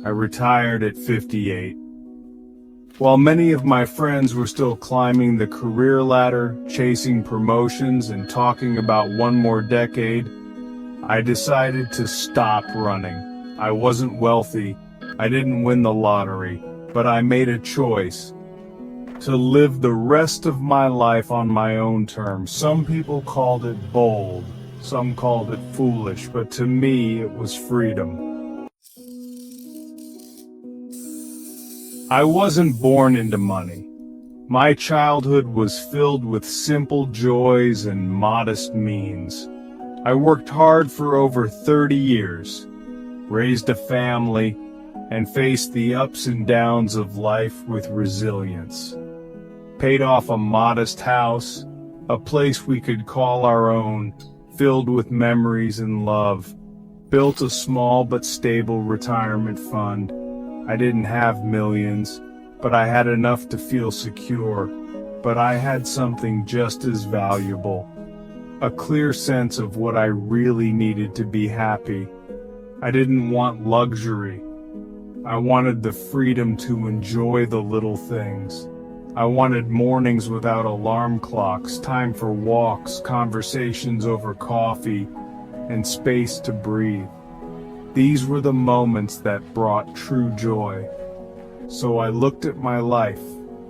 I retired at 58. While many of my friends were still climbing the career ladder, chasing promotions, and talking about one more decade, I decided to stop running. I wasn't wealthy, I didn't win the lottery, but I made a choice to live the rest of my life on my own terms. Some people called it bold, some called it foolish, but to me it was freedom. I wasn't born into money. My childhood was filled with simple joys and modest means. I worked hard for over 30 years, raised a family, and faced the ups and downs of life with resilience. Paid off a modest house, a place we could call our own, filled with memories and love. Built a small but stable retirement fund. I didn't have millions, but I had enough to feel secure. But I had something just as valuable, a clear sense of what I really needed to be happy. I didn't want luxury. I wanted the freedom to enjoy the little things. I wanted mornings without alarm clocks, time for walks, conversations over coffee, and space to breathe. These were the moments that brought true joy. So I looked at my life,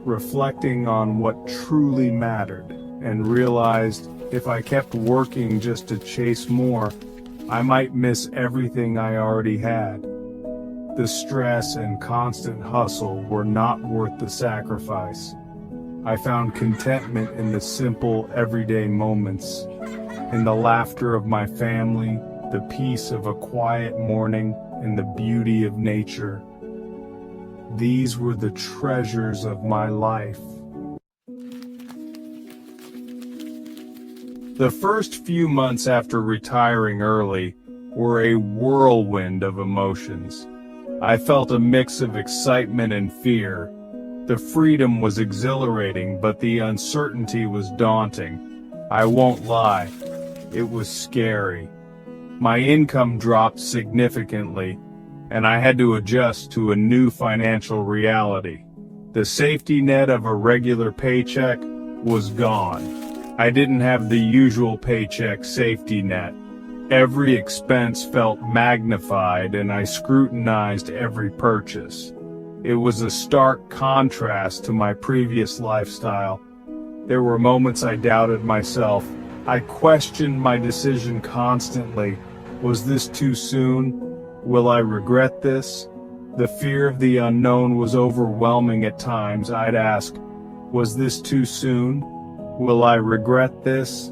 reflecting on what truly mattered, and realized if I kept working just to chase more, I might miss everything I already had. The stress and constant hustle were not worth the sacrifice. I found contentment in the simple, everyday moments, in the laughter of my family, the peace of a quiet morning, and the beauty of nature. These were the treasures of my life. The first few months after retiring early were a whirlwind of emotions. I felt a mix of excitement and fear. The freedom was exhilarating, but the uncertainty was daunting. I won't lie, it was scary. My income dropped significantly, and I had to adjust to a new financial reality. The safety net of a regular paycheck was gone. I didn't have the usual paycheck safety net. Every expense felt magnified, and I scrutinized every purchase. It was a stark contrast to my previous lifestyle. There were moments I doubted myself. I questioned my decision constantly. Was this too soon? Will I regret this? The fear of the unknown was overwhelming at times. I'd ask, was this too soon? Will I regret this?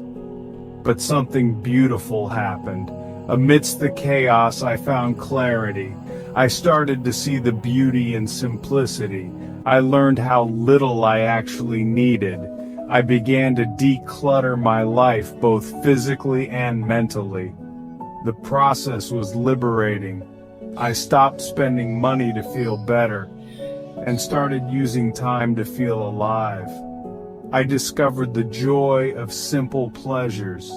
But something beautiful happened. Amidst the chaos, I found clarity. I started to see the beauty in simplicity. I learned how little I actually needed. I began to declutter my life, both physically and mentally. The process was liberating. I stopped spending money to feel better and started using time to feel alive. I discovered the joy of simple pleasures.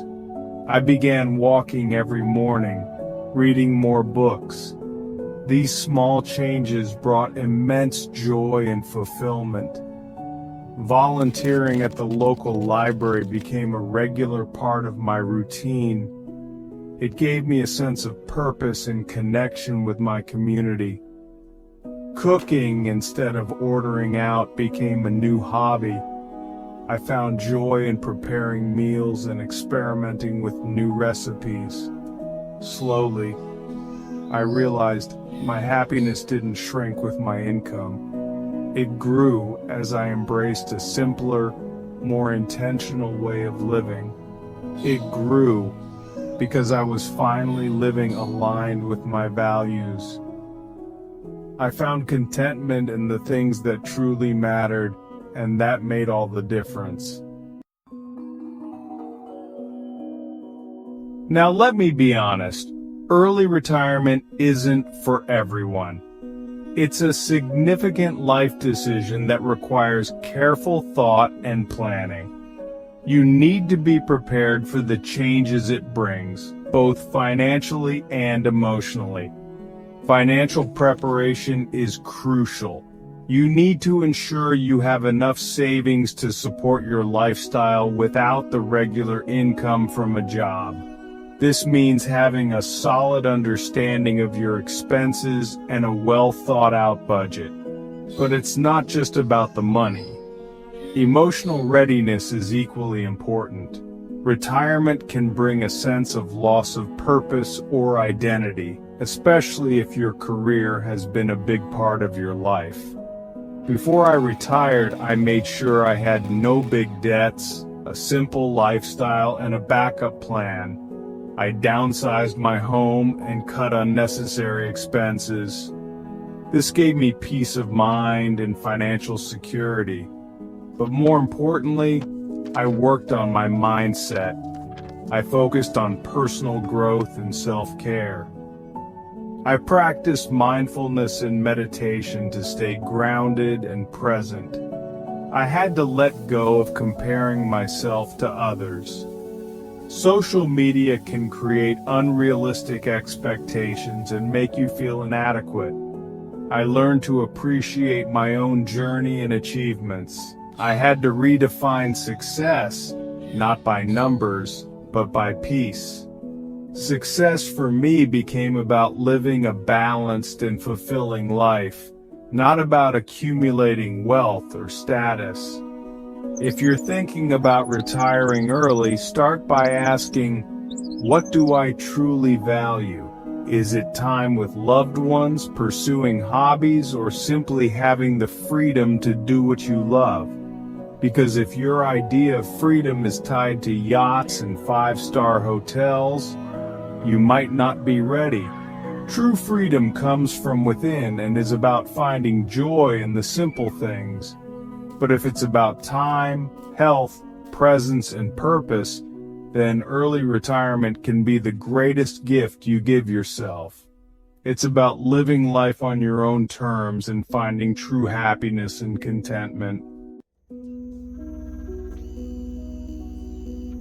I began walking every morning, reading more books. These small changes brought immense joy and fulfillment. Volunteering at the local library became a regular part of my routine. It gave me a sense of purpose and connection with my community. Cooking instead of ordering out became a new hobby. I found joy in preparing meals and experimenting with new recipes. Slowly, I realized my happiness didn't shrink with my income. It grew as I embraced a simpler, more intentional way of living. It grew because I was finally living aligned with my values. I found contentment in the things that truly mattered, and that made all the difference. Now let me be honest, early retirement isn't for everyone. It's a significant life decision that requires careful thought and planning. You need to be prepared for the changes it brings. both financially and emotionally. Financial preparation is crucial. You need to ensure you have enough savings to support your lifestyle without the regular income from a job. This means having a solid understanding of your expenses and a well-thought-out budget. But it's not just about the money. Emotional readiness is equally important. Retirement can bring a sense of loss of purpose or identity, especially if your career has been a big part of your life. Before I retired, I made sure I had no big debts, a simple lifestyle, and a backup plan. I downsized my home and cut unnecessary expenses. This gave me peace of mind and financial security. But more importantly, I worked on my mindset. I focused on personal growth and self-care. I practiced mindfulness and meditation to stay grounded and present. I had to let go of comparing myself to others. Social media can create unrealistic expectations and make you feel inadequate. I learned to appreciate my own journey and achievements. I had to redefine success, not by numbers, but by peace. Success for me became about living a balanced and fulfilling life, not about accumulating wealth or status. If you're thinking about retiring early, start by asking, what do I truly value? Is it time with loved ones, pursuing hobbies, or simply having the freedom to do what you love? Because if your idea of freedom is tied to yachts and five-star hotels, you might not be ready. True freedom comes from within and is about finding joy in the simple things. But if it's about time, health, presence, and purpose, then early retirement can be the greatest gift you give yourself. It's about living life on your own terms and finding true happiness and contentment.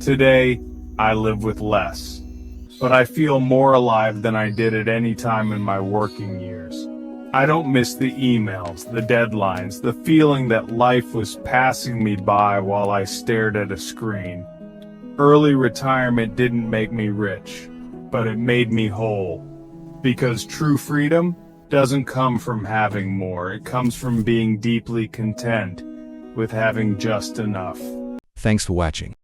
Today, I live with less, but I feel more alive than I did at any time in my working years. I don't miss the emails, the deadlines, the feeling that life was passing me by while I stared at a screen. Early retirement didn't make me rich, but it made me whole. Because true freedom doesn't come from having more, it comes from being deeply content with having just enough. Thanks for watching.